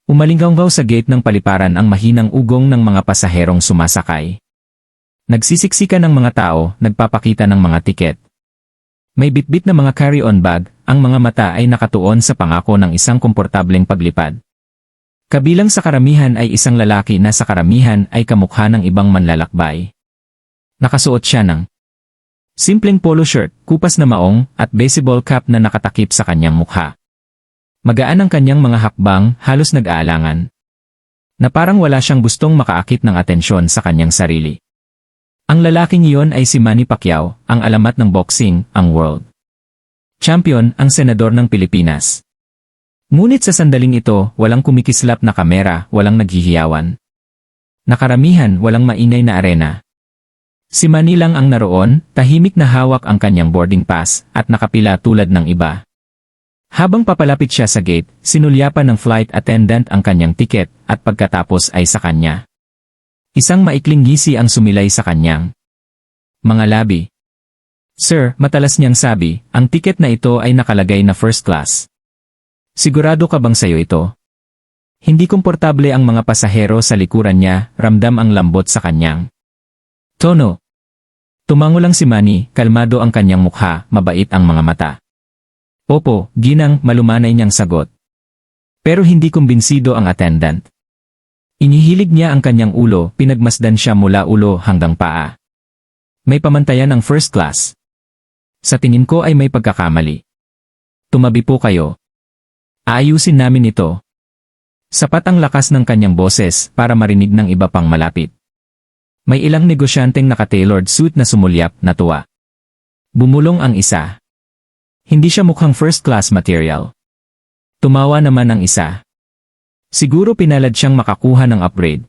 Umalinggaw sa gate ng paliparan ang mahinang ugong ng mga pasaherong sumasakay. Nagsisiksikan ng mga tao, nagpapakita ng mga tiket. May bitbit na mga carry-on bag, ang mga mata ay nakatuon sa pangako ng isang komportableng paglipad. Kabilang sa karamihan ay isang lalaki na sa karamihan ay kamukha ng ibang manlalakbay. Nakasuot siya ng simpleng polo shirt, kupas na maong, at baseball cap na nakatakip sa kanyang mukha. Magaan ang kanyang mga hakbang, halos nag-aalangan. Na parang wala siyang gustong makaakit ng atensyon sa kanyang sarili. Ang lalaking iyon ay si Manny Pacquiao, ang alamat ng boxing, ang world champion, ang senador ng Pilipinas. Ngunit sa sandaling ito, walang kumikislap na kamera, walang naghihiyawan. Nakaramihan, walang maingay na arena. Si Manny lang ang naroon, tahimik na hawak ang kanyang boarding pass, at nakapila tulad ng iba. Habang papalapit siya sa gate, sinulyapan ng flight attendant ang kanyang tiket, at pagkatapos ay sa kanya. Isang maikling ngisi ang sumilay sa kanyang mga labi. Sir, matalas niyang sabi, ang tiket na ito ay nakalagay na first class. Sigurado ka bang sayo ito? Hindi komportable ang mga pasahero sa likuran niya, ramdam ang lambot sa kanyang tono. Tumango lang si Manny, kalmado ang kanyang mukha, mabait ang mga mata. Opo, ginang, malumanay niyang sagot. Pero hindi kumbinsido ang attendant. Inihilig niya ang kanyang ulo, pinagmasdan siya mula ulo hanggang paa. May pamantayan ng first class. Sa tingin ko ay may pagkakamali. Tumabi po kayo. Aayusin namin ito. Sapat ang lakas ng kanyang boses para marinig ng iba pang malapit. May ilang negosyanteng naka-tailored suit na sumulyap, natuwa. Bumulong ang isa. Hindi siya mukhang first class material. Tumawa naman ang isa. Siguro pinalad siyang makakuha ng upgrade.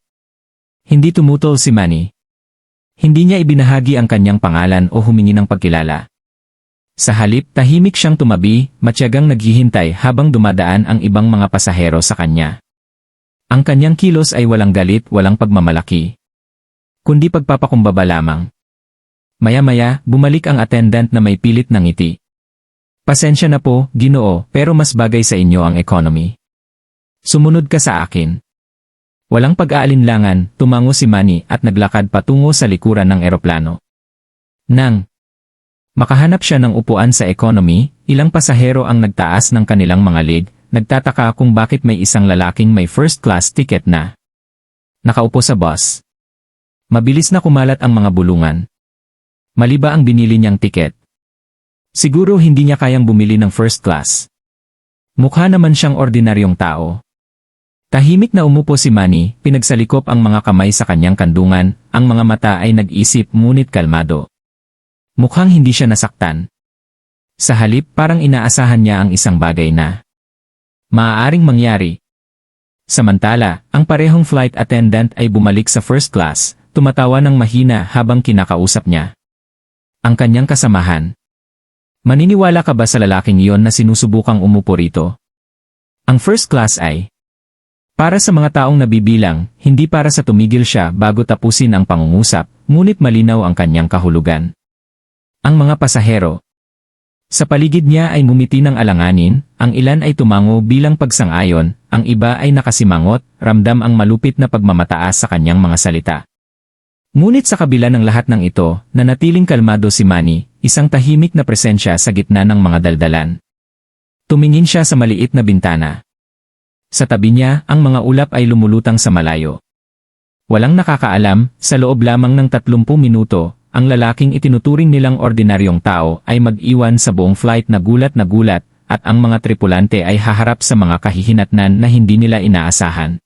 Hindi tumutol si Manny. Hindi niya ibinahagi ang kanyang pangalan o humingi ng pagkilala. Sa halip, tahimik siyang tumabi, matyagang naghihintay habang dumadaan ang ibang mga pasahero sa kanya. Ang kanyang kilos ay walang galit, walang pagmamalaki, kundi pagpapakumbaba lamang. Maya-maya, bumalik ang attendant na may pilit ng ngiti. Pasensya na po, Ginoo, pero mas bagay sa inyo ang economy. Sumunod ka sa akin. Walang pag-aalinlangan, tumango si Manny at naglakad patungo sa likuran ng eroplano. Nang makahanap siya ng upuan sa economy, ilang pasahero ang nagtaas ng kanilang mga lid, nagtataka kung bakit may isang lalaking may first class ticket na nakaupo sa bus. Mabilis na kumalat ang mga bulungan. Mali ba ang binili niyang tiket? Siguro hindi niya kayang bumili ng first class. Mukha naman siyang ordinaryong tao. Tahimik na umupo si Manny, pinagsalikop ang mga kamay sa kanyang kandungan, ang mga mata ay nag-isip ngunit kalmado. Mukhang hindi siya nasaktan. Sa halip parang inaasahan niya ang isang bagay na maaaring mangyari. Samantala, ang parehong flight attendant ay bumalik sa first class, tumatawa ng mahina habang kinakausap niya ang kanyang kasamahan. Maniniwala ka ba sa lalaking iyon na sinusubukang umupo rito? Ang first class ay para sa mga taong nabibilang, hindi para sa tumigil siya bago tapusin ang pangungusap, ngunit malinaw ang kanyang kahulugan. Ang mga pasahero sa paligid niya ay ngumiti ng alanganin, ang ilan ay tumango bilang pagsang-ayon, ang iba ay nakasimangot, ramdam ang malupit na pagmamataas sa kanyang mga salita. Ngunit sa kabila ng lahat ng ito, nanatiling kalmado si Manny, isang tahimik na presensya sa gitna ng mga daldalan. Tumingin siya sa maliit na bintana. Sa tabi niya, ang mga ulap ay lumulutang sa malayo. Walang nakakaalam, sa loob lamang ng 30 minuto, ang lalaking itinuturing nilang ordinaryong tao ay mag-iwan sa buong flight na gulat, at ang mga tripulante ay haharap sa mga kahihinatnan na hindi nila inaasahan.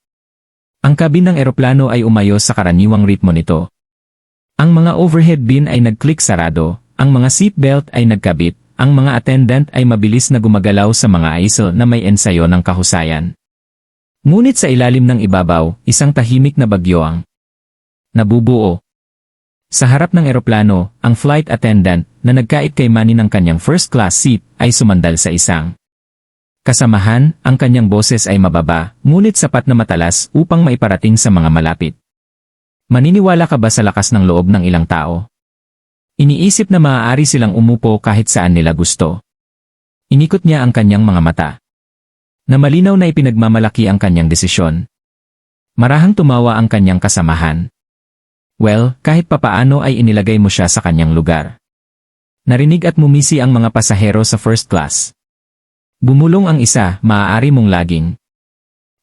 Ang kabin ng eroplano ay umayos sa karaniwang ritmo nito. Ang mga overhead bin ay nag-click sarado, ang mga seatbelt ay nagkabit, ang mga attendant ay mabilis na gumagalaw sa mga aisle na may ensayo ng kahusayan. Ngunit sa ilalim ng ibabaw, isang tahimik na bagyo ang nabubuo. Sa harap ng eroplano, ang flight attendant na nagkait kay Manny ng kanyang first class seat ay sumandal sa isang kasamahan, ang kanyang boses ay mababa, ngunit sapat na matalas upang maiparating sa mga malapit. Maniniwala ka ba sa lakas ng loob ng ilang tao? Iniisip na maaari silang umupo kahit saan nila gusto. Inikot niya ang kanyang mga mata. na malinaw na ipinagmamalaki ang kanyang desisyon. Marahang tumawa ang kanyang kasamahan. Well, kahit papaano ay inilagay mo siya sa kanyang lugar. Narinig at mumisi ang mga pasahero sa first class. Bumulong ang isa, maaari mong laging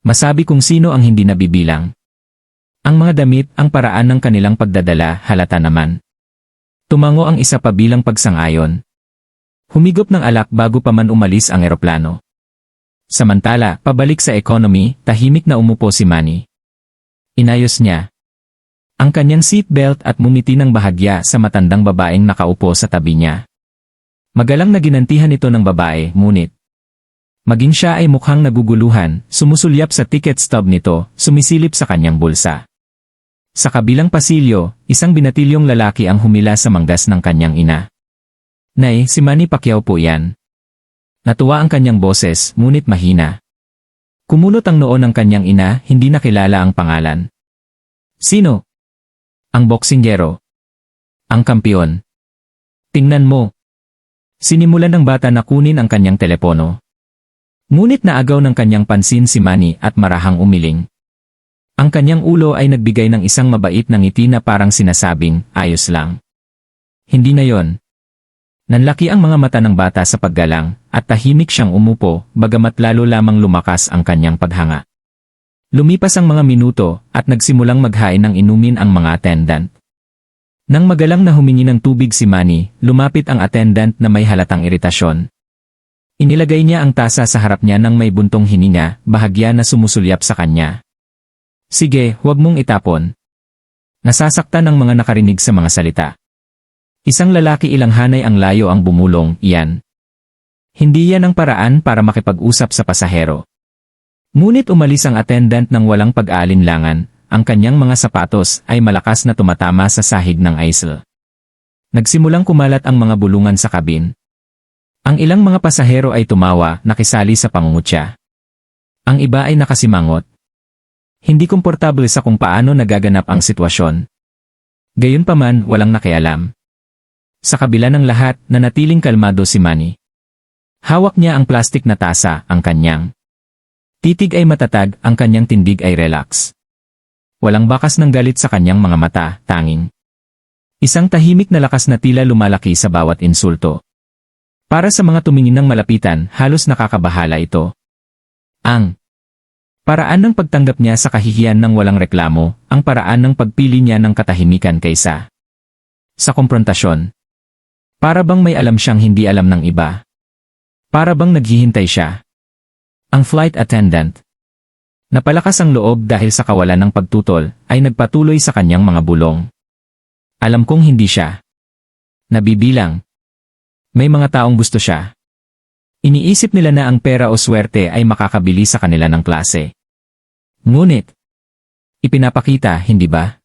masabi kung sino ang hindi nabibilang. Ang mga damit, ang paraan ng kanilang pagdadala, halata naman. Tumango ang isa pa bilang pagsang-ayon. Humigop ng alak bago pa man umalis ang eroplano. Samantala, pabalik sa economy, tahimik na umupo si Manny. Inayos niya ang kanyang seatbelt at mumiti ng bahagya sa matandang babaeng nakaupo sa tabi niya. Magalang na ginantihan ito ng babae, ngunit maging siya ay mukhang naguguluhan, sumusulyap sa ticket stub nito, sumisilip sa kanyang bulsa. Sa kabilang pasilyo, isang binatilyong lalaki ang humila sa manggas ng kanyang ina. Nay, si Manny Pacquiao po yan. Natuwa ang kanyang boses, ngunit mahina. Kumunot ang noo ng kanyang ina, hindi nakilala ang pangalan. Sino? Ang boksinggero. Ang kampiyon. Tingnan mo. Sinimulan ng bata na kunin ang kanyang telepono. Ngunit naagaw ng kanyang pansin si Manny at marahang umiling. Ang kanyang ulo ay nagbigay ng isang mabait na ngiti na parang sinasabing, ayos lang. Hindi na yon. Nanlaki ang mga mata ng bata sa paggalang, at tahimik siyang umupo, bagamat lalo lamang lumakas ang kanyang paghanga. Lumipas ang mga minuto, at nagsimulang maghain ng inumin ang mga attendant. Nang magalang na humingi ng tubig si Manny, lumapit ang attendant na may halatang iritasyon. Inilagay niya ang tasa sa harap niya ng may buntong hininga, bahagya na sumusulyap sa kanya. Sige, huwag mong itapon. Nasasaktan ang mga nakarinig sa mga salita. Isang lalaki ilang hanay ang layo ang bumulong, iyan. Hindi yan ang paraan para makipag-usap sa pasahero. Ngunit umalis ang attendant ng walang pag-aalinlangan, ang kanyang mga sapatos ay malakas na tumatama sa sahig ng aisle. Nagsimulang kumalat ang mga bulungan sa kabin. Ang ilang mga pasahero ay tumawa, nakisali sa pangungutya. Ang iba ay nakasimangot. Hindi komportable sa kung paano nagaganap ang sitwasyon. Gayunpaman, walang nakialam. Sa kabila ng lahat, nanatiling kalmado si Manny. Hawak niya ang plastik na tasa, ang kanyang titig ay matatag, ang kanyang tindig ay relax. Walang bakas ng galit sa kanyang mga mata, tanging isang tahimik na lakas na tila lumalaki sa bawat insulto. Para sa mga tumingin ng malapitan, halos nakakabahala ito. Ang paraan ng pagtanggap niya sa kahihiyan ng walang reklamo, ang paraan ng pagpili niya ng katahimikan kaysa sa komprontasyon. Para bang may alam siyang hindi alam ng iba. Para bang naghihintay siya. Ang flight attendant. Napalakas ang loob dahil sa kawalan ng pagtutol, ay nagpatuloy sa kanyang mga bulong. Alam kong hindi siya nabibilang. May mga taong gusto siya. Iniisip nila na ang pera o swerte ay makakabili sa kanila ng klase. Ngunit ipinapakita, hindi ba?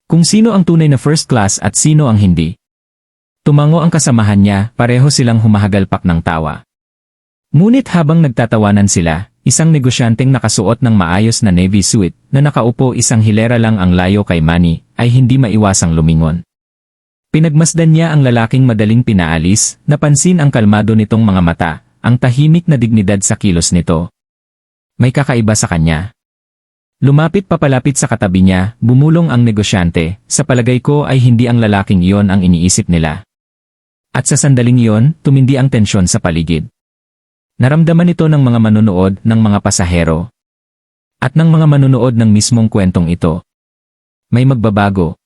Kung sino ang tunay na first class at sino ang hindi. Tumango ang kasamahan niya, pareho silang humahagalpak ng tawa. Ngunit habang nagtatawanan sila, isang negosyanteng nakasuot ng maayos na navy suit na nakaupo isang hilera lang ang layo kay Manny ay hindi maiwasang lumingon. Pinagmasdan niya ang lalaking madaling pinaalis, napansin ang kalmado nitong mga mata, ang tahimik na dignidad sa kilos nito. May kakaiba sa kanya. Lumapit papalapit sa katabi niya, bumulong ang negosyante, sa palagay ko ay hindi ang lalaking iyon ang iniisip nila. At sa sandaling iyon, tumindi ang tensyon sa paligid. Naramdaman ito ng mga manunood ng mga pasahero. At ng mga manunood ng mismong kwentong ito. May magbabago.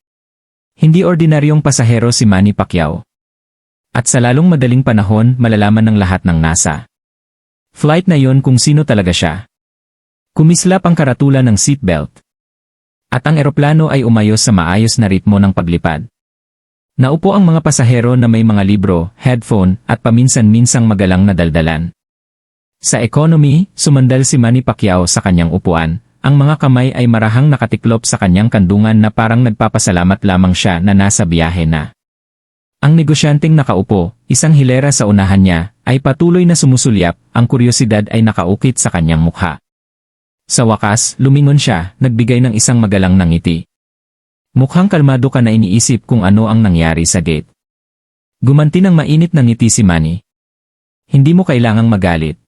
Hindi ordinaryong pasahero si Manny Pacquiao. At sa lalong madaling panahon, malalaman ng lahat ng NASA flight na yon kung sino talaga siya. Kumislap ang karatula ng seatbelt. At ang eroplano ay umayos sa maayos na ritmo ng paglipad. Naupo ang mga pasahero na may mga libro, headphone, at paminsan-minsang magalang na daldalan. Sa economy, sumandal si Manny Pacquiao sa kanyang upuan, ang mga kamay ay marahang nakatiklop sa kanyang kandungan na parang nagpapasalamat lamang siya na nasa biyahe na. Ang negosyanteng nakaupo, isang hilera sa unahan niya, ay patuloy na sumusulyap, ang kuryosidad ay nakaukit sa kanyang mukha. Sa wakas, lumingon siya, nagbigay ng isang magalang na ngiti. Mukhang kalmado ka na iniisip kung ano ang nangyari sa gate. Gumanti ng mainit na ngiti si Manny. Hindi mo kailangang magalit.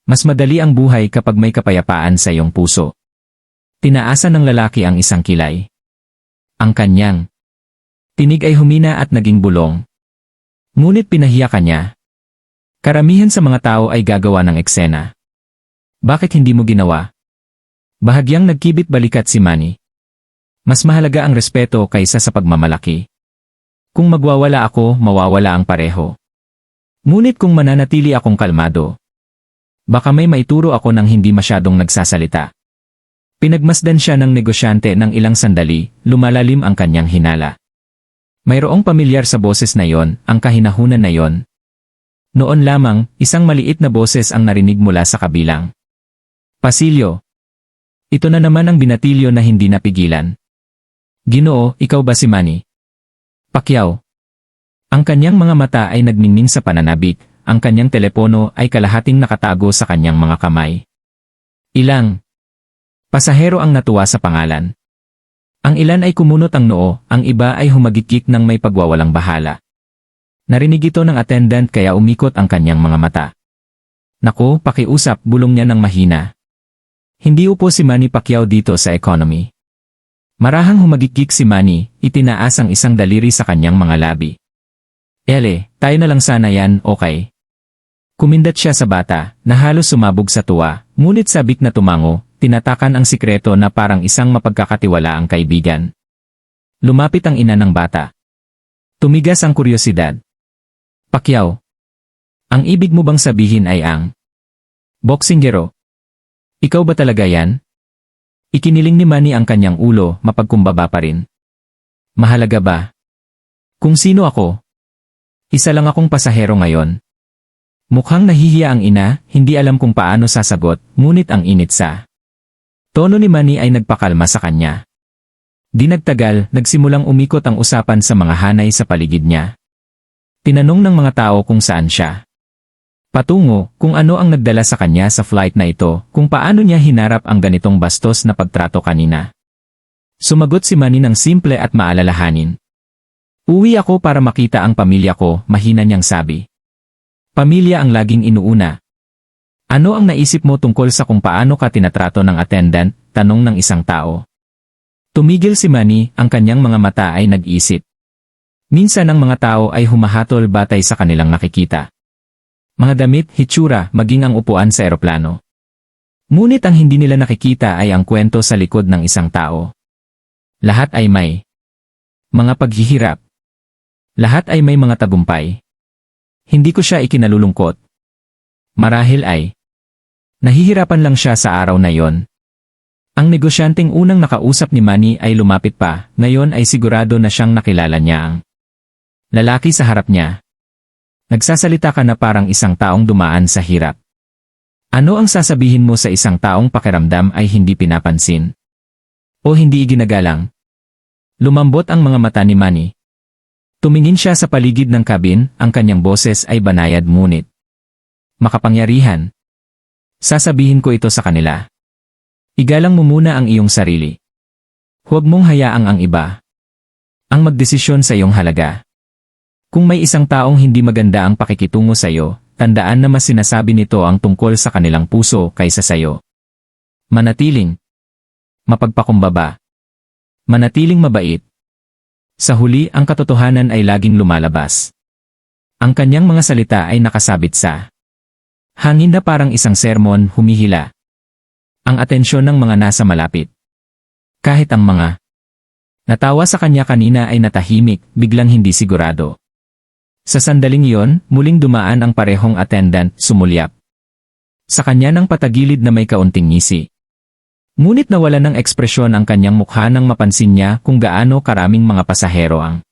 Mas madali ang buhay kapag may kapayapaan sa iyong puso. Tinaasan ng lalaki ang isang kilay. Ang kanyang tinig ay humina at naging bulong. Ngunit pinahiya ka niya. Karamihan sa mga tao ay gagawa ng eksena. Bakit hindi mo ginawa? Bahagyang nagkibit balikat si Manny. Mas mahalaga ang respeto kaysa sa pagmamalaki. Kung magwawala ako, mawawala ang pareho. Ngunit kung mananatili akong kalmado, baka may maituro ako ng hindi masyadong nagsasalita. Pinagmasdan siya ng negosyante ng ilang sandali, lumalalim ang kanyang hinala. Mayroong pamilyar sa boses na yon, ang kahinahunan na yon. Noon lamang, isang maliit na boses ang narinig mula sa kabilang pasilyo. Ito na naman ang binatilyo na hindi napigilan. Ginoo, ikaw ba si Manny Pacquiao? Ang kanyang mga mata ay nagmingming sa pananabik, ang kanyang telepono ay kalahating nakatago sa kanyang mga kamay. Ilang pasahero ang natuwa sa pangalan. Ang ilan ay kumunot ang noo, ang iba ay humagikik ng may pagwawalang bahala. Narinig ito ng attendant kaya umikot ang kanyang mga mata. Naku, pakiusap, bulong niya ng mahina. Hindi upo si Manny Pacquiao dito sa economy. Marahang humagikik si Manny, itinaas ang isang daliri sa kanyang mga labi. Tayo na lang sana yan, okay? Kumindat siya sa bata, na halos sumabog sa tuwa, ngunit sabik na tumango, tinatakan ang sikreto na parang isang mapagkakatiwalaang kaibigan. Lumapit ang ina ng bata. Tumigas ang kuryosidad. Pacquiao, ang ibig mo bang sabihin ay ang boksingero? Ikaw ba talaga yan? Ikiniling ni Manny ang kanyang ulo, mapagkumbaba pa rin. Mahalaga ba? Kung sino ako? Isa lang akong pasahero ngayon. Mukhang nahihiya ang ina, hindi alam kung paano sasagot, ngunit ang init sa tono ni Manny ay nagpakalma sa kanya. Di nagtagal, nagsimulang umikot ang usapan sa mga hanay sa paligid niya. Tinanong ng mga tao kung saan siya patungo, kung ano ang nagdala sa kanya sa flight na ito, kung paano niya hinarap ang ganitong bastos na pagtrato kanina. Sumagot si Manny ng simple at maalalahanin. Uwi ako para makita ang pamilya ko, mahina niyang sabi. Pamilya ang laging inuuna. Ano ang naisip mo tungkol sa kung paano ka tinatrato ng attendant? Tanong ng isang tao. Tumigil si Manny, ang kanyang mga mata ay nag-isip. Minsan ang mga tao ay humahatol batay sa kanilang nakikita. Mga damit, hitsura, maging ang upuan sa eroplano. Ngunit ang hindi nila nakikita ay ang kwento sa likod ng isang tao. Lahat ay may mga paghihirap. Lahat ay may mga tagumpay. Hindi ko siya ikinalulungkot. Marahil ay nahihirapan lang siya sa araw na yon. Ang negosyanteng unang nakausap ni Manny ay lumapit pa, ngayon ay sigurado na siyang nakilala niya ang lalaki sa harap niya. Nagsasalita ka na parang isang taong dumaan sa hirap. Ano ang sasabihin mo sa isang taong pakiramdam ay hindi pinapansin? O hindi iginagalang? Lumambot ang mga mata ni Manny. Tumingin siya sa paligid ng kabin, ang kanyang boses ay banayad ngunit makapangyarihan. Sasabihin ko ito sa kanila. Igalang mo muna ang iyong sarili. Huwag mong hayaang ang iba ang magdesisyon sa iyong halaga. Kung may isang taong hindi maganda ang pakikitungo sa iyo, tandaan na mas sinasabi nito ang tungkol sa kanilang puso kaysa sa iyo. Manatiling mapagpakumbaba. Manatiling mabait. Sa huli, ang katotohanan ay laging lumalabas. Ang kanyang mga salita ay nakasabit sa hangin na parang isang sermon, humihila ang atensyon ng mga nasa malapit. Kahit ang mga natawa sa kanya kanina ay natahimik, biglang hindi sigurado. Sa sandaling iyon, muling dumaan ang parehong attendant, sumulyap sa kanya ng patagilid na may kaunting ngisi. Ngunit nawala ng ekspresyon ang kanyang mukha nang mapansin niya kung gaano karaming mga pasahero ang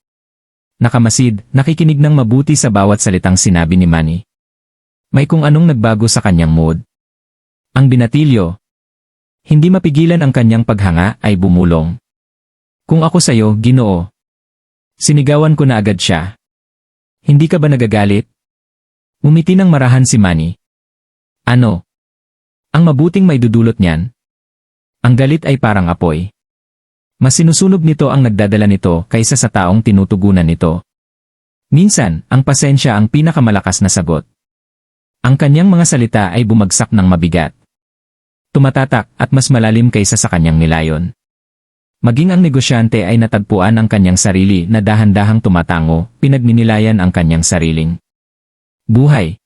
nakamasid, nakikinig ng mabuti sa bawat salitang sinabi ni Manny. May kung anong nagbago sa kanyang mood. Ang binatilyo, hindi mapigilan ang kanyang paghanga, ay bumulong. Kung ako sa'yo, Ginoo. Sinigawan ko na agad siya. Hindi ka ba nagagalit? Umiti ng marahan si Manny. Ano? Ang mabuting may dudulot niyan? Ang galit ay parang apoy. Mas sinusunog nito ang nagdadala nito kaysa sa taong tinutugunan nito. Minsan, ang pasensya ang pinakamalakas na sagot. Ang kanyang mga salita ay bumagsak ng mabigat. Tumatatak at mas malalim kaysa sa kanyang nilayon. Maging ang negosyante ay natagpuan ang kanyang sarili na dahan-dahang tumatango, pinagninilayan ang kanyang sariling buhay.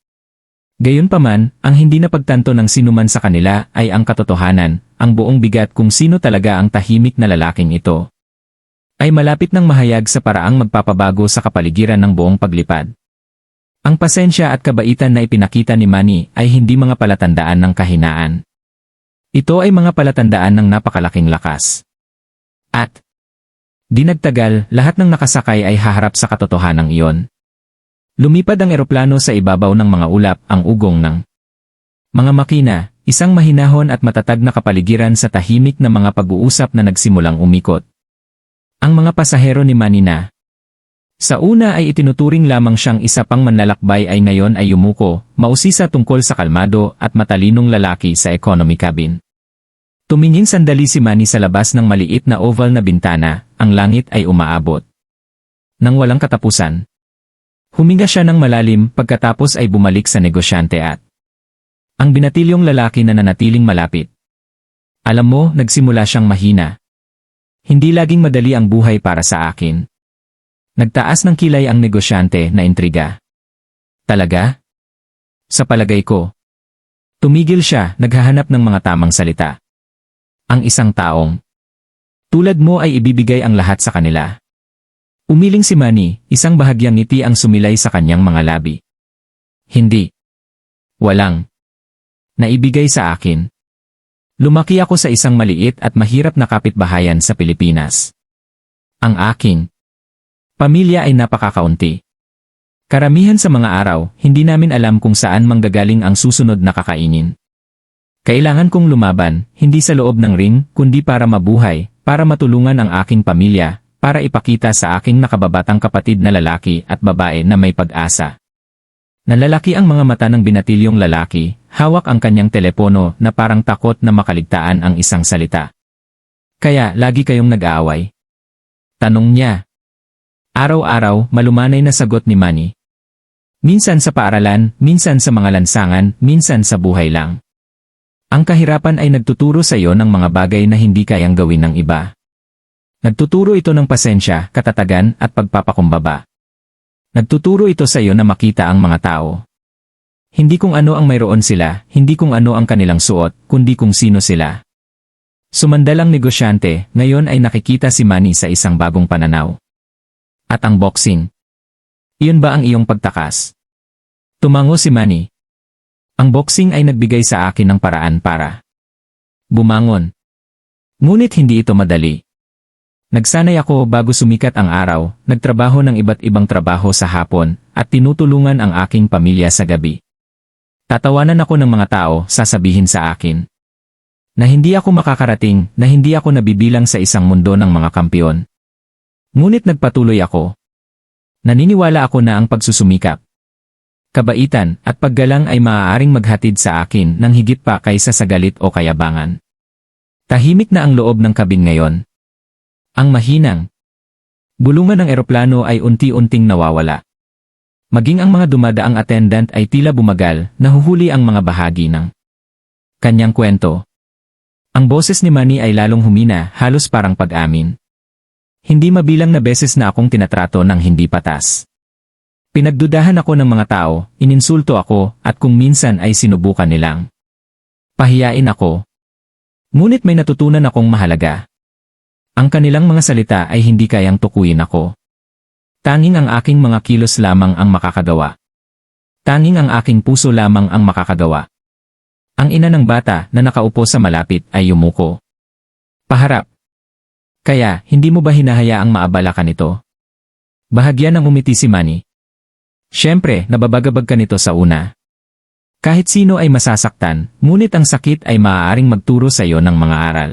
Gayunpaman, ang hindi napagtanto ng sinuman sa kanila ay ang katotohanan, ang buong bigat kung sino talaga ang tahimik na lalaking ito. Ay malapit ng mahayag sa paraang magpapabago sa kapaligiran ng buong paglipad. Ang pasensya at kabaitan na ipinakita ni Manny ay hindi mga palatandaan ng kahinaan. Ito ay mga palatandaan ng napakalaking lakas. At di nagtagal, lahat ng nakasakay ay haharap sa katotohanang iyon. Lumipad ang eroplano sa ibabaw ng mga ulap, ang ugong ng mga makina, isang mahinahon at matatag na kapaligiran sa tahimik na mga pag-uusap na nagsimulang umikot. Ang mga pasahero ni Manny na sa una ay itinuturing lamang siyang isa pang manlalakbay ay ngayon ay yumuko, mausisa tungkol sa kalmado at matalinong lalaki sa economy cabin. Tumingin sandali si Manny sa labas ng maliit na oval na bintana, ang langit ay umaabot. Nang walang katapusan. Huminga siya ng malalim pagkatapos ay bumalik sa negosyante at ang binatilyong lalaki na nanatiling malapit. Alam mo, nagsimula siyang mahina. Hindi laging madali ang buhay para sa akin. Nagtaas ng kilay ang negosyante na intriga. Talaga? Sa palagay ko. Tumigil siya, naghahanap ng mga tamang salita. Ang isang taong tulad mo ay ibibigay ang lahat sa kanila. Umiling si Manny, isang bahagyang ngiti ang sumilay sa kanyang mga labi. Hindi. Walang. Naibigay sa akin. Lumaki ako sa isang maliit at mahirap na kapitbahayan sa Pilipinas. Ang aking pamilya ay napakakaunti. Karamihan sa mga araw, hindi namin alam kung saan manggagaling ang susunod na kakainin. Kailangan kong lumaban, hindi sa loob ng ring, kundi para mabuhay, para matulungan ang aking pamilya, para ipakita sa aking nakababatang kapatid na lalaki at babae na may pag-asa. Nalalaki ang mga mata ng binatilyong lalaki, hawak ang kanyang telepono na parang takot na makaligtaan ang isang salita. Kaya, lagi kayong nag-aaway? Tanong niya. Araw-araw, malumanay na sagot ni Manny. Minsan sa paaralan, minsan sa mga lansangan, minsan sa buhay lang. Ang kahirapan ay nagtuturo sa iyo ng mga bagay na hindi kayang gawin ng iba. Nagtuturo ito ng pasensya, katatagan at pagpapakumbaba. Nagtuturo ito sa iyo na makita ang mga tao. Hindi kung ano ang mayroon sila, hindi kung ano ang kanilang suot, kundi kung sino sila. Sumandalang negosyante, ngayon ay nakikita si Manny sa isang bagong pananaw. At ang boxing. Iyon ba ang iyong pagtakas? Tumango si Manny. Ang boxing ay nagbigay sa akin ng paraan para bumangon. Ngunit hindi ito madali. Nagsanay ako bago sumikat ang araw, nagtrabaho ng iba't ibang trabaho sa hapon, at tinutulungan ang aking pamilya sa gabi. Tatawanan ako ng mga tao, sasabihin sa akin na hindi ako makakarating, na hindi ako nabibilang sa isang mundo ng mga kampiyon. Ngunit nagpatuloy ako. Naniniwala ako na ang pagsusumikap, kabaitan at paggalang ay maaaring maghatid sa akin ng higit pa kaysa sa galit o kayabangan. Tahimik na ang loob ng kabin ngayon. Ang mahinang bulungan ng eroplano ay unti-unting nawawala. Maging ang mga dumadaang attendant ay tila bumagal, nahuhuli ang mga bahagi ng kanyang kwento. Ang boses ni Manny ay lalong humina, halos parang pag-amin. Hindi mabilang na beses na akong tinatrato ng hindi patas. Pinagdudahan ako ng mga tao, ininsulto ako, at kung minsan ay sinubukan nilang pahiyain ako. Ngunit may natutunan akong mahalaga. Ang kanilang mga salita ay hindi kayang tukuyin ako. Tanging ang aking mga kilos lamang ang makakagawa. Tanging ang aking puso lamang ang makakagawa. Ang ina ng bata na nakaupo sa malapit ay yumuko. Paharap. Kaya, hindi mo ba hinahayaang maabala ka nito? Bahagya ng umiti si Manny. Siyempre, nababagabag ka nito sa una. Kahit sino ay masasaktan, ngunit ang sakit ay maaaring magturo sa iyo ng mga aral.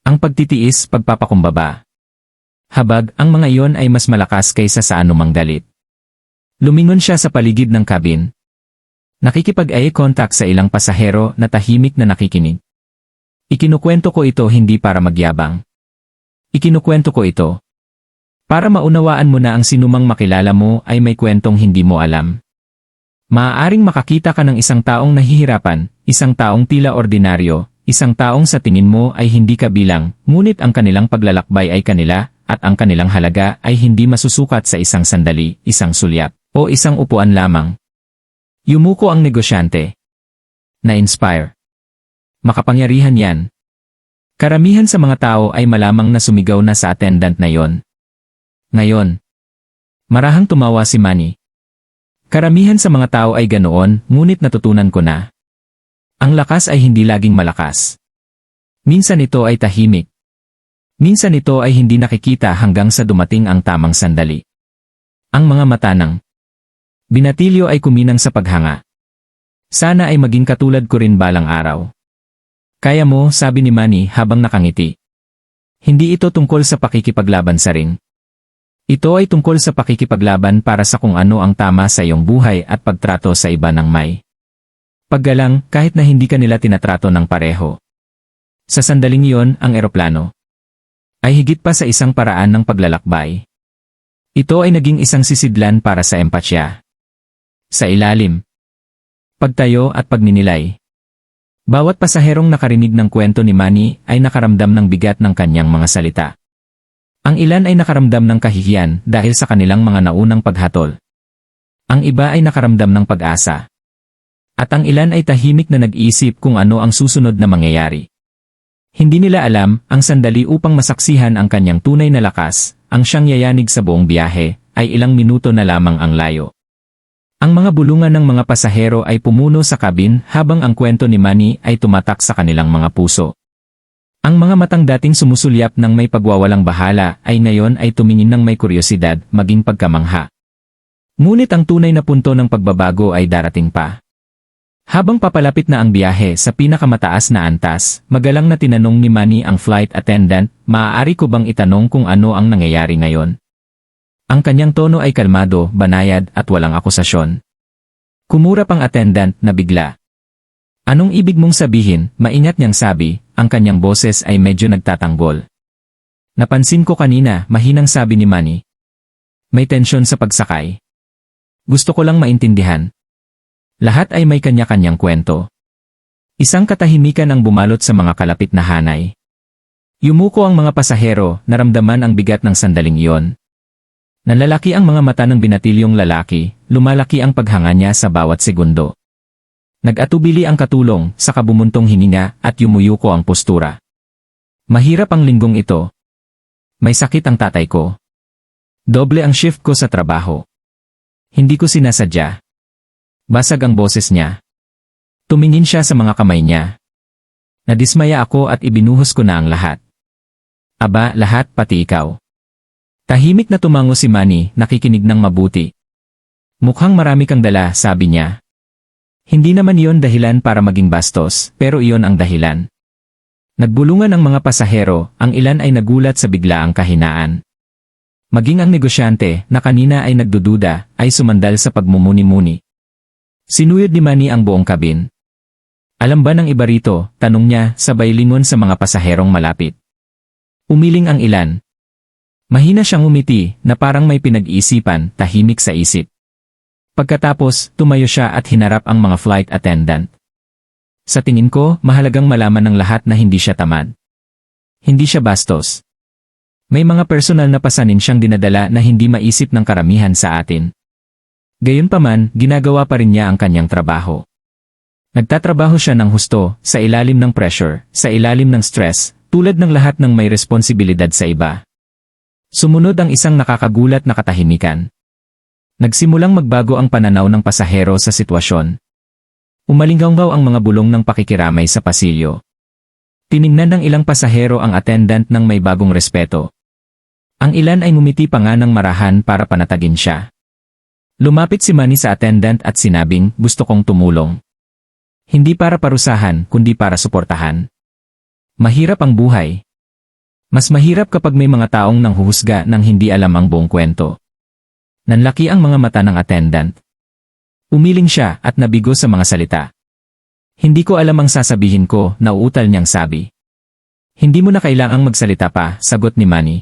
Ang pagtitiis, pagpapakumbaba. Habag, ang mga iyon ay mas malakas kaysa sa anumang galit. Lumingon siya sa paligid ng cabin. Nakikipag-eye contact sa ilang pasahero na tahimik na nakikinig. Ikinukwento ko ito hindi para magyabang. Ikinukwento ko ito para maunawaan mo na ang sinumang makilala mo ay may kwentong hindi mo alam. Maaaring makakita ka ng isang taong nahihirapan, isang taong tila ordinaryo, isang taong sa tingin mo ay hindi kabilang, ngunit ang kanilang paglalakbay ay kanila, at ang kanilang halaga ay hindi masusukat sa isang sandali, isang sulyap, o isang upuan lamang. Yumuko ang negosyante. Na-inspire. Makapangyarihan yan. Karamihan sa mga tao ay malamang na sumigaw na sa attendant na yon. Ngayon, marahang tumawa si Manny. Karamihan sa mga tao ay ganoon, ngunit natutunan ko na. Ang lakas ay hindi laging malakas. Minsan ito ay tahimik. Minsan ito ay hindi nakikita hanggang sa dumating ang tamang sandali. Ang mga mata ng binatilyo ay kuminang sa paghanga. Sana ay maging katulad ko rin balang araw. Kaya mo, sabi ni Manny habang nakangiti. Hindi ito tungkol sa pakikipaglaban sa ring. Ito ay tungkol sa pakikipaglaban para sa kung ano ang tama sa iyong buhay at pagtrato sa iba ng may paggalang kahit na hindi ka nila tinatrato ng pareho. Sa sandaling iyon, ang eroplano ay higit pa sa isang paraan ng paglalakbay. Ito ay naging isang sisidlan para sa empatya. Sa ilalim, pagtayo at pagninilay. Bawat pasaherong nakarinig ng kwento ni Manny ay nakaramdam ng bigat ng kanyang mga salita. Ang ilan ay nakaramdam ng kahihiyan dahil sa kanilang mga naunang paghatol. Ang iba ay nakaramdam ng pag-asa. At ang ilan ay tahimik na nag-iisip kung ano ang susunod na mangyayari. Hindi nila alam ang sandali upang masaksihan ang kanyang tunay na lakas, ang siyang yayanig sa buong biyahe, ay ilang minuto na lamang ang layo. Ang mga bulungan ng mga pasahero ay pumuno sa kabin habang ang kwento ni Manny ay tumatak sa kanilang mga puso. Ang mga matang dating sumusulyap ng may pagwawalang bahala ay ngayon ay tumingin ng may kuryosidad, maging pagkamangha. Ngunit ang tunay na punto ng pagbabago ay darating pa. Habang papalapit na ang biyahe sa pinakamataas na antas, magalang na tinanong ni Manny ang flight attendant, maaari ko bang itanong kung ano ang nangyayari ngayon? Ang kanyang tono ay kalmado, banayad at walang akusasyon. Kumurap ang attendant na bigla. Anong ibig mong sabihin? Maingat niyang sabi, ang kanyang boses ay medyo nagtatanggol. Napansin ko kanina, mahinang sabi ni Manny. May tensyon sa pagsakay. Gusto ko lang maintindihan. Lahat ay may kanya-kanyang kwento. Isang katahimikan ang bumalot sa mga kalapit na hanay. Yumuko ang mga pasahero, naramdaman ang bigat ng sandaling iyon. Nalalaki ang mga mata ng binatilyong lalaki, lumalaki ang paghanga niya sa bawat segundo. Nag-atubili ang katulong, saka bumuntong hininga at yumuyuko ang postura. Mahirap ang linggong ito. May sakit ang tatay ko. Doble ang shift ko sa trabaho. Hindi ko sinasadya. Basag ang boses niya. Tumingin siya sa mga kamay niya. Nadismaya ako at ibinuhos ko na ang lahat. Aba, lahat pati ikaw. Tahimik na tumango si Manny, nakikinig ng mabuti. Mukhang marami kang dala, sabi niya. Hindi naman iyon dahilan para maging bastos, pero iyon ang dahilan. Nagbulungan ang mga pasahero, ang ilan ay nagulat sa biglaang kahinaan. Maging ang negosyante, na kanina ay nagdududa, ay sumandal sa pagmumuni-muni. Sinuyod ni Manny ang buong kabin. Alam ba ng iba rito? Tanong niya, sabay lingon sa mga pasaherong malapit. Umiling ang ilan. Mahina siyang umiti, na parang may pinag-iisipan, tahimik sa isip. Pagkatapos, tumayo siya at hinarap ang mga flight attendant. Sa tingin ko, mahalagang malaman ng lahat na hindi siya tamad. Hindi siya bastos. May mga personal na pasanin siyang dinadala na hindi maisip ng karamihan sa atin. Gayunpaman, ginagawa pa rin niya ang kanyang trabaho. Nagtatrabaho siya ng husto, sa ilalim ng pressure, sa ilalim ng stress, tulad ng lahat ng may responsibilidad sa iba. Sumunod ang isang nakakagulat na katahimikan. Nagsimulang magbago ang pananaw ng pasahero sa sitwasyon. Umalinggaw ang mga bulong ng pakikiramay sa pasilyo. Tiningnan ng ilang pasahero ang attendant ng may bagong respeto. Ang ilan ay ngumiti pa nga ng marahan para panatagin siya. Lumapit si Manny sa attendant at sinabing, gusto kong tumulong. Hindi para parusahan, kundi para suportahan. Mahirap ang buhay. Mas mahirap kapag may mga taong nanghuhusga nang hindi alam ang buong kwento. Nanlaki ang mga mata ng attendant. Umiling siya at nabigo sa mga salita. Hindi ko alam ang sasabihin ko, nauutal niyang sabi. Hindi mo na kailangang magsalita pa, sagot ni Manny.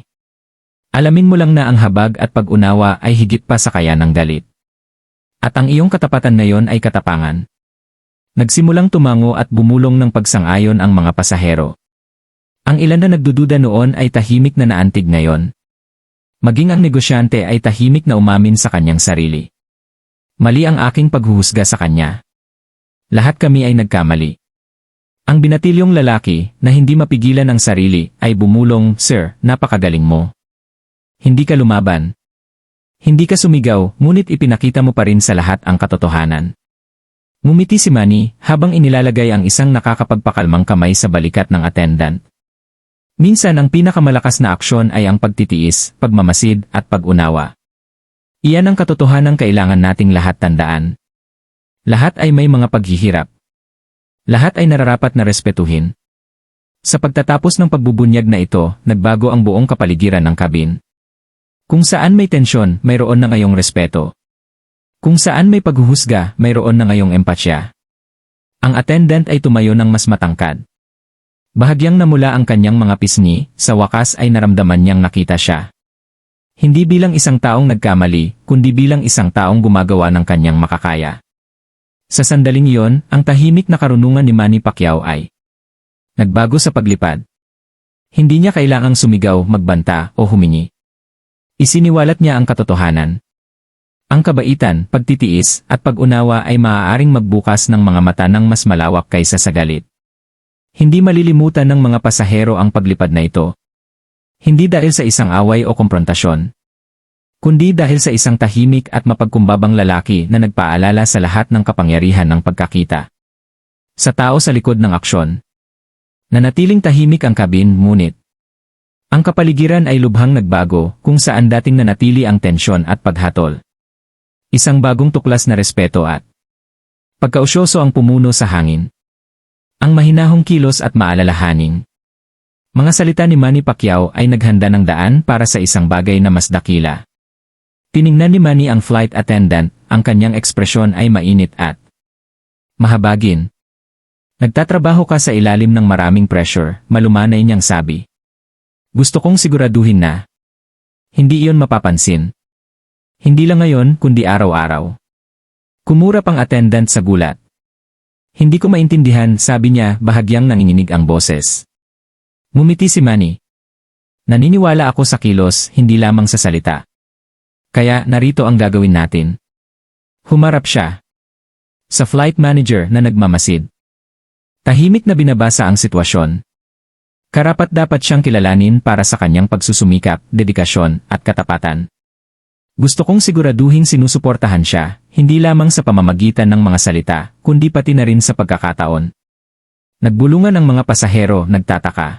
Alamin mo lang na ang habag at pag-unawa ay higit pa sa kaya ng galit. At ang iyong katapatan ngayon ay katapangan. Nagsimulang tumango at bumulong ng pagsang-ayon ang mga pasahero. Ang ilan na nagdududa noon ay tahimik na naantig ngayon. Maging ang negosyante ay tahimik na umamin sa kanyang sarili. Mali ang aking paghuhusga sa kanya. Lahat kami ay nagkamali. Ang binatilyong lalaki, na hindi mapigilan ang sarili, ay bumulong, "Sir, napakagaling mo. Hindi ka lumaban. Hindi ka sumigaw, ngunit ipinakita mo pa rin sa lahat ang katotohanan." Ngumiti si Manny, habang inilalagay ang isang nakakapagpakalmang kamay sa balikat ng attendant. Minsan ang pinakamalakas na aksyon ay ang pagtitiis, pagmamasid, at pag-unawa. Iyan ang katotohanang kailangan nating lahat tandaan. Lahat ay may mga paghihirap. Lahat ay nararapat na respetuhin. Sa pagtatapos ng pagbubunyag na ito, nagbago ang buong kapaligiran ng kabin. Kung saan may tensyon, mayroon na ngayong respeto. Kung saan may paghuhusga, mayroon na ngayong empatya. Ang attendant ay tumayo ng mas matangkad. Bahagyang namula ang kanyang mga pisngi, sa wakas ay naramdaman niyang nakita siya. Hindi bilang isang taong nagkamali, kundi bilang isang taong gumagawa ng kanyang makakaya. Sa sandaling iyon, ang tahimik na karunungan ni Manny Pacquiao ay nagbago sa paglipad. Hindi niya kailangang sumigaw, magbanta, o humingi. Isiniwalat niya ang katotohanan. Ang kabaitan, pagtitiis, at pag-unawa ay maaaring magbukas ng mga mata ng mas malawak kaysa sa galit. Hindi malilimutan ng mga pasahero ang paglipad na ito. Hindi dahil sa isang away o komprontasyon, kundi dahil sa isang tahimik at mapagkumbabang lalaki na nagpaalala sa lahat ng kapangyarihan ng pagkakita. Sa tao sa likod ng aksyon. Nanatiling tahimik ang kabin, ngunit ang kapaligiran ay lubhang nagbago, kung saan dating nanatili ang tensyon at paghatol. Isang bagong tuklas na respeto at pagkausyoso ang pumuno sa hangin. Ang mahinahong kilos at maalalahaning mga salita ni Manny Pacquiao ay naghanda ng daan para sa isang bagay na mas dakila. Tiningnan ni Manny ang flight attendant, ang kanyang ekspresyon ay mainit at mahabagin. "Nagtatrabaho ka sa ilalim ng maraming pressure," malumanay niyang sabi. "Gusto kong siguraduhin na hindi iyon mapapansin. Hindi lang ngayon, kundi araw-araw." Kumurap ang attendant sa gulat. "Hindi ko maintindihan," sabi niya, bahagyang nanginginig ang boses. Ngumiti si Manny. "Naniniwala ako sa kilos, hindi lamang sa salita. Kaya narito ang gagawin natin." Humarap siya sa flight manager na nagmamasid. Tahimik na binabasa ang sitwasyon. Karapat-dapat siyang kilalanin para sa kanyang pagsusumikap, dedikasyon, at katapatan. "Gusto kong siguraduhin sinusuportahan siya, hindi lamang sa pamamagitan ng mga salita, kundi pati na rin sa pagkakataon." Nagbulungan ang mga pasahero, nagtataka.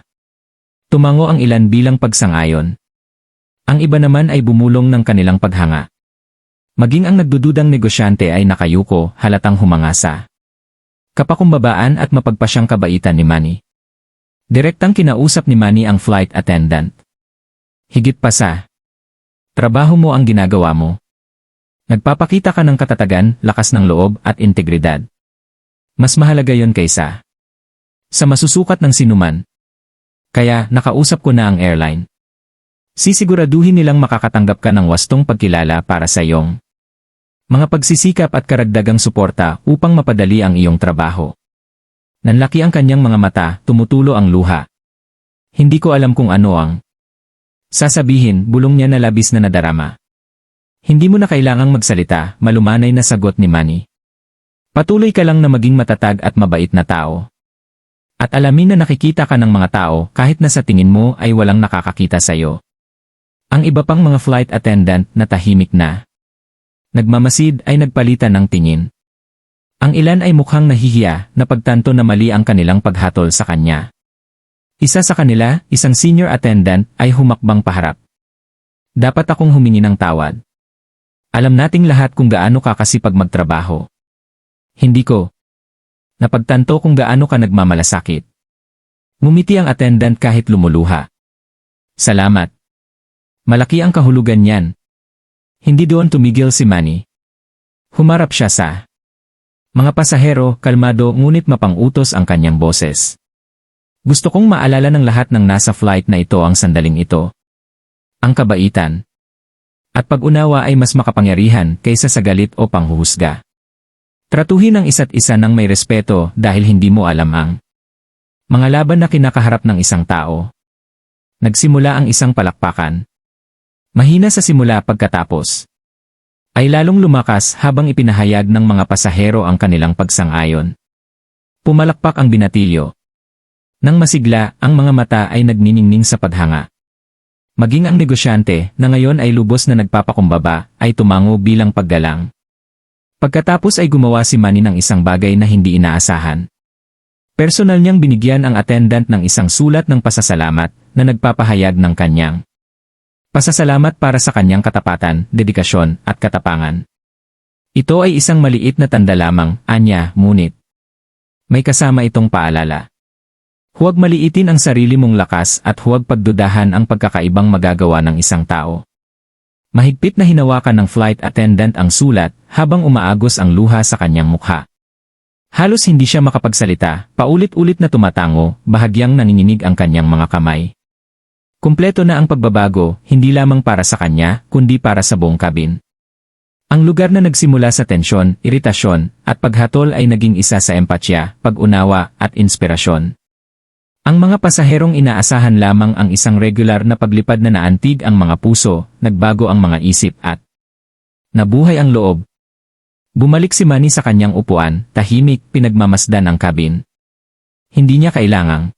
Tumango ang ilan bilang pagsang-ayon. Ang iba naman ay bumulong ng kanilang paghanga. Maging ang nagdududang negosyante ay nakayuko, halatang humangasa. Kapakumbabaan at mapagpasyang kabaitan ni Manny. Direktang kinausap ni Manny ang flight attendant. "Higit pa sa trabaho mo ang ginagawa mo. Nagpapakita ka ng katatagan, lakas ng loob, at integridad. Mas mahalaga yon kaysa sa masusukat ng sinuman. Kaya, nakausap ko na ang airline. Sisiguraduhin nilang makakatanggap ka ng wastong pagkilala para sa iyong mga pagsisikap at karagdagang suporta upang mapadali ang iyong trabaho." Nanlaki ang kanyang mga mata, tumutulo ang luha. "Hindi ko alam kung ano ang sasabihin," bulong niya na labis na nadarama. "Hindi mo na kailangang magsalita," malumanay na sagot ni Manny. "Patuloy ka lang na maging matatag at mabait na tao. At alamin na nakikita ka ng mga tao kahit na sa tingin mo ay walang nakakakita sa iyo." Ang iba pang mga flight attendant na tahimik na nagmamasid ay nagpalitan ng tingin. Ang ilan ay mukhang nahihiya na pagtanto na mali ang kanilang paghatol sa kanya. Isa sa kanila, isang senior attendant, ay humakbang paharap. "Dapat akong humingi ng tawad. Alam nating lahat kung gaano ka kasipag magtrabaho. Hindi ko napagtanto kung gaano ka nagmamalasakit." Ngumiti ang attendant kahit lumuluha. "Salamat. Malaki ang kahulugan niyan." Hindi doon tumigil si Manny. Humarap siya sa mga pasahero, kalmado ngunit mapang-utos ang kanyang boses. "Gusto kong maalala ng lahat ng nasa flight na ito ang sandaling ito. Ang kabaitan, At pag-unawa ay mas makapangyarihan kaysa sa galit o panghuhusga. Tratuhin ang isa't isa ng may respeto dahil hindi mo alam ang mga laban na kinakaharap ng isang tao. Nagsimula ang isang palakpakan. Mahina sa simula, pagkatapos ay lalong lumakas habang ipinahayag ng mga pasahero ang kanilang pagsang-ayon. Pumalakpak ang binatilyo. Nang masigla, ang mga mata ay nagniningning sa paghanga. Maging ang negosyante, na ngayon ay lubos na nagpapakumbaba, ay tumango bilang paggalang. Pagkatapos ay gumawa si Manny ng isang bagay na hindi inaasahan. Personal niyang binigyan ang attendant ng isang sulat ng pasasalamat na nagpapahayag ng kanyang pasasalamat para sa kanyang katapatan, dedikasyon, at katapangan. Ito ay isang maliit na tanda lamang, anya, ngunit may kasama itong paalala. Huwag maliitin ang sarili mong lakas at huwag pagdudahan ang pagkakaibang magagawa ng isang tao. Mahigpit na hinawakan ng flight attendant ang sulat habang umaagos ang luha sa kanyang mukha. Halos hindi siya makapagsalita, paulit-ulit na tumatango, bahagyang nanginginig ang kanyang mga kamay. Kumpleto na ang pagbabago, hindi lamang para sa kanya, kundi para sa buong kabin. Ang lugar na nagsimula sa tensyon, iritasyon, at paghatol ay naging isa sa empatya, pag-unawa, at inspirasyon. Ang mga pasaherong inaasahan lamang ang isang regular na paglipad na naantig ang mga puso, nagbago ang mga isip at nabuhay ang loob. Bumalik si Manny sa kanyang upuan, tahimik, pinagmamasdan ang kabin. Hindi niya kailangang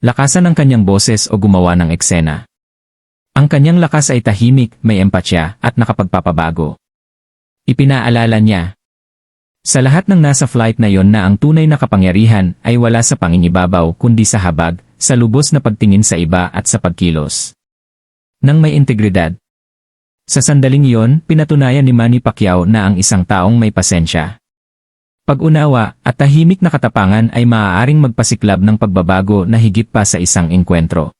lakasan ang kanyang boses o gumawa ng eksena. Ang kanyang lakas ay tahimik, may empatya, at nakapagpapabago. Ipinaalala niya sa lahat ng nasa flight na yon na ang tunay na kapangyarihan ay wala sa pangingibabaw kundi sa habag, sa lubos na pagtingin sa iba at sa pagkilos nang may integridad. Sa sandaling iyon, pinatunayan ni Manny Pacquiao na ang isang taong may pasensya, pag-unawa, at tahimik na katapangan ay maaaring magpasiklab ng pagbabago na higit pa sa isang engkwentro.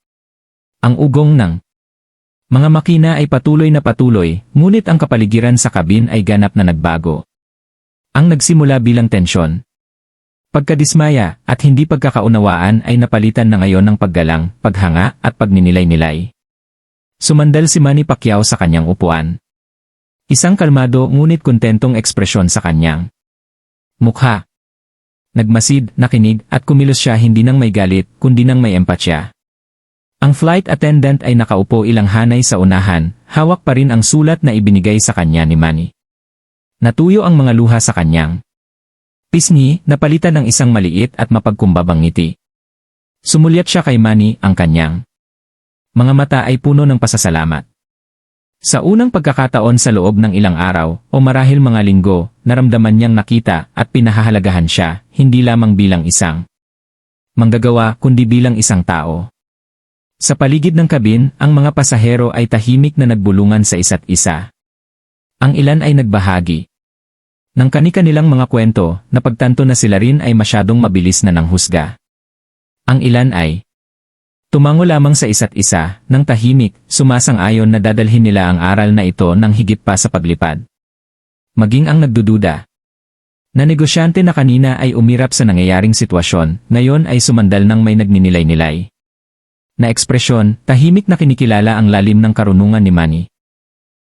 Ang ugong ng mga makina ay patuloy na patuloy, ngunit ang kapaligiran sa kabin ay ganap na nagbago. Ang nagsimula bilang tensyon, pagkadismaya, at hindi pagkakaunawaan ay napalitan na ngayon ng paggalang, paghanga, at pagninilay-nilay. Sumandal si Manny Pacquiao sa kanyang upuan. Isang kalmado ngunit kontentong ekspresyon sa kanyang mukha. Nagmasid, nakinig, at kumilos siya hindi nang may galit, kundi nang may empatya. Ang flight attendant ay nakaupo ilang hanay sa unahan, hawak pa rin ang sulat na ibinigay sa kanya ni Manny. Natuyo ang mga luha sa kanyang pisngi, napalitan ng isang maliit at mapagkumbabang ngiti. Sumulyat siya kay Manny, ang kanyang mga mata ay puno ng pasasalamat. Sa unang pagkakataon sa loob ng ilang araw, o marahil mga linggo, naramdaman niyang nakita at pinahahalagahan siya, hindi lamang bilang isang manggagawa kundi bilang isang tao. Sa paligid ng kabin, ang mga pasahero ay tahimik na nagbulungan sa isa't isa. Ang ilan ay nagbahagi ng kani-kanilang mga kwento, napagtanto na sila rin ay masyadong mabilis na nanghusga. Ang ilan ay tumango lamang sa isa't isa, nang tahimik, sumasang-ayon na dadalhin nila ang aral na ito ng higit pa sa paglipad. Maging ang nagdududa na negosyante na kanina ay umirap sa nangyayaring sitwasyon, ngayon ay sumandal ng may nagninilay-nilay na ekspresyon, tahimik na kinikilala ang lalim ng karunungan ni Manny.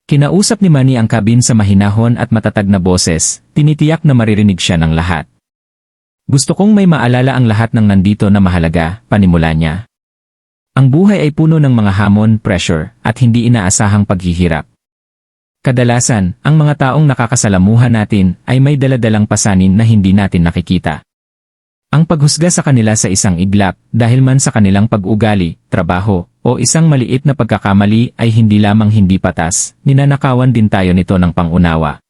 Kinausap ni Manny ang kabin sa mahinahon at matatag na boses, tinitiyak na maririnig siya ng lahat. Gusto kong may maalala ang lahat ng nandito na mahalaga, panimula niya. Ang buhay ay puno ng mga hamon, pressure, at hindi inaasahang paghihirap. Kadalasan, ang mga taong nakakasalamuha natin ay may daladalang pasanin na hindi natin nakikita. Ang paghusga sa kanila sa isang iglap, dahil man sa kanilang pag-ugali, trabaho, o isang maliit na pagkakamali ay hindi lamang hindi patas, ninanakawan din tayo nito ng pangunawa,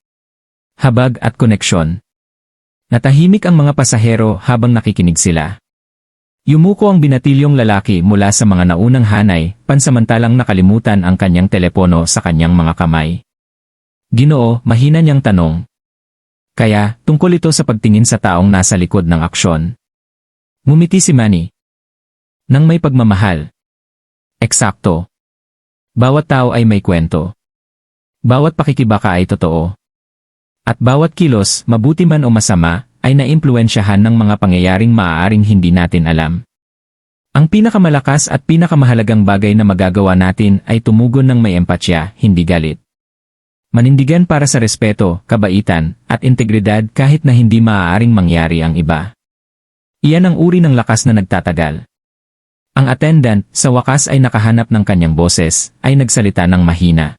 habag at koneksyon. Natahimik ang mga pasahero habang nakikinig sila. Yumuko ang binatilyong lalaki mula sa mga naunang hanay, pansamantalang nakalimutan ang kanyang telepono sa kanyang mga kamay. Ginoo, mahina niyang tanong. Kaya, tungkol ito sa pagtingin sa taong nasa likod ng aksyon. Ngumiti si Manny nang may pagmamahal. Eksakto. Bawat tao ay may kwento. Bawat pakikibaka ay totoo. At bawat kilos, mabuti man o masama, ay naimpluwensyahan ng mga pangyayaring maaaring hindi natin alam. Ang pinakamalakas at pinakamahalagang bagay na magagawa natin ay tumugon ng may empatya, hindi galit. Manindigan para sa respeto, kabaitan, at integridad kahit na hindi maaaring mangyari ang iba. Iyan ang uri ng lakas na nagtatagal. Ang attendant, sa wakas ay nakahanap ng kanyang boses, ay nagsalita ng mahina.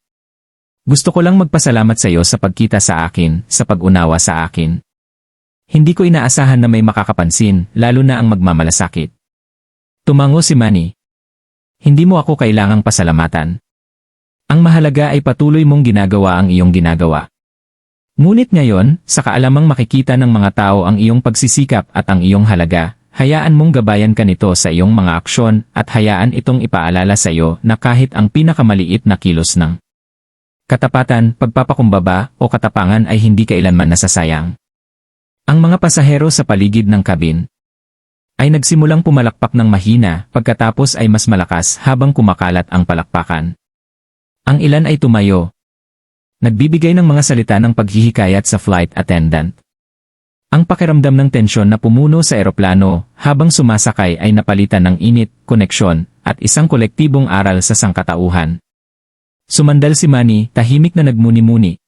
Gusto ko lang magpasalamat sa iyo sa pagkita sa akin, sa pag-unawa sa akin. Hindi ko inaasahan na may makakapansin, lalo na ang magmamalasakit. Tumango si Manny. Hindi mo ako kailangang pasalamatan. Ang mahalaga ay patuloy mong ginagawa ang iyong ginagawa. Ngunit ngayon, sa kaalamang makikita ng mga tao ang iyong pagsisikap at ang iyong halaga, hayaan mong gabayan ka nito sa iyong mga aksyon at hayaan itong ipaalala sa iyo na kahit ang pinakamaliit na kilos ng katapatan, pagpapakumbaba o katapangan ay hindi kailanman nasasayang. Ang mga pasahero sa paligid ng kabin ay nagsimulang pumalakpak ng mahina pagkatapos ay mas malakas habang kumakalat ang palakpakan. Ang ilan ay tumayo. Nagbibigay ng mga salita ng paghihikayat sa flight attendant. Ang pakiramdam ng tensyon na pumuno sa eroplano habang sumasakay ay napalitan ng init, koneksyon, at isang kolektibong aral sa sangkatauhan. Sumandal si Manny, tahimik na nagmuni-muni.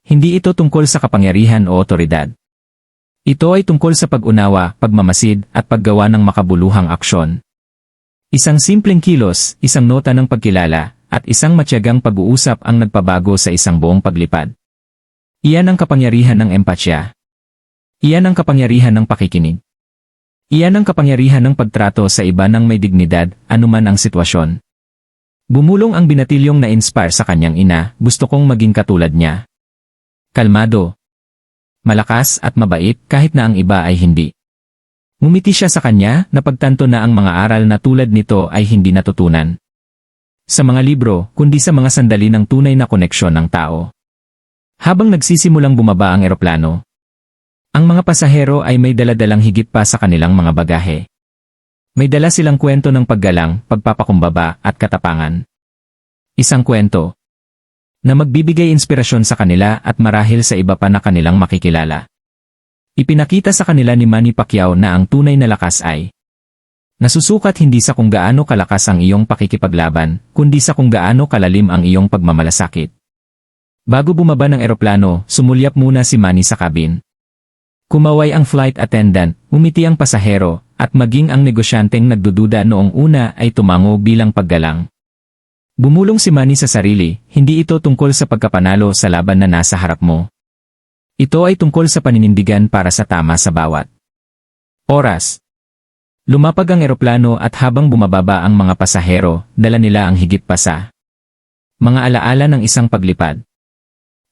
Hindi ito tungkol sa kapangyarihan o otoridad. Ito ay tungkol sa pag-unawa, pagmamasid, at paggawa ng makabuluhang aksyon. Isang simpleng kilos, isang nota ng pagkilala, at isang matyagang pag-uusap ang nagpabago sa isang buong paglipad. Iyan ang kapangyarihan ng empatya. Iyan ang kapangyarihan ng pakikinig. Iyan ang kapangyarihan ng pagtrato sa iba ng may dignidad, anuman ang sitwasyon. Bumulong ang binatilyong na-inspire sa kanyang ina, gusto kong maging katulad niya. Kalmado. Malakas at mabait kahit na ang iba ay hindi. Ngumiti siya sa kanya, napagtanto na ang mga aral na tulad nito ay hindi natutunan sa mga libro, kundi sa mga sandali ng tunay na koneksyon ng tao. Habang nagsisimulang bumaba ang eroplano, ang mga pasahero ay may daladalang higit pa sa kanilang mga bagahe. May dala silang kwento ng paggalang, pagpapakumbaba, at katapangan. Isang kwento na magbibigay inspirasyon sa kanila at marahil sa iba pa na kanilang makikilala. Ipinakita sa kanila ni Manny Pacquiao na ang tunay na lakas ay nasusukat hindi sa kung gaano kalakas ang iyong pakikipaglaban, kundi sa kung gaano kalalim ang iyong pagmamalasakit. Bago bumaba ng eroplano, sumulyap muna si Manny sa cabin. Kumaway ang flight attendant, umiti ang pasahero, at maging ang negosyanteng nagdududa noong una ay tumango bilang paggalang. Bumulong si Manny sa sarili, hindi ito tungkol sa pagkapanalo sa laban na nasa harap mo. Ito ay tungkol sa paninindigan para sa tama sa bawat oras. Lumapag ang eroplano at habang bumababa ang mga pasahero, dala nila ang higit pa sa mga alaala ng isang paglipad.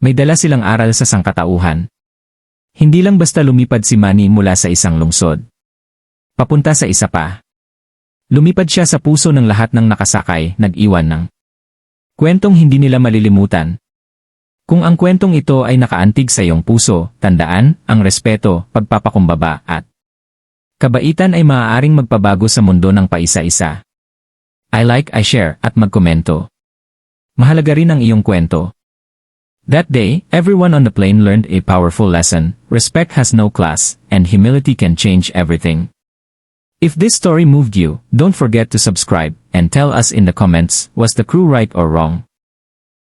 May dala silang aral sa sangkatauhan. Hindi lang basta lumipad si Manny mula sa isang lungsod papunta sa isa pa. Lumipad siya sa puso ng lahat ng nakasakay, nag-iwan ng kwentong hindi nila malilimutan. Kung ang kwentong ito ay nakaantig sa iyong puso, tandaan, ang respeto, pagpapakumbaba at kabaitan ay maaaring magpabago sa mundo ng paisa-isa. I like, I share, at magkomento. Mahalaga rin ang iyong kwento. That day, everyone on the plane learned a powerful lesson: respect has no class, and humility can change everything. If this story moved you, don't forget to subscribe, and tell us in the comments, was the crew right or wrong?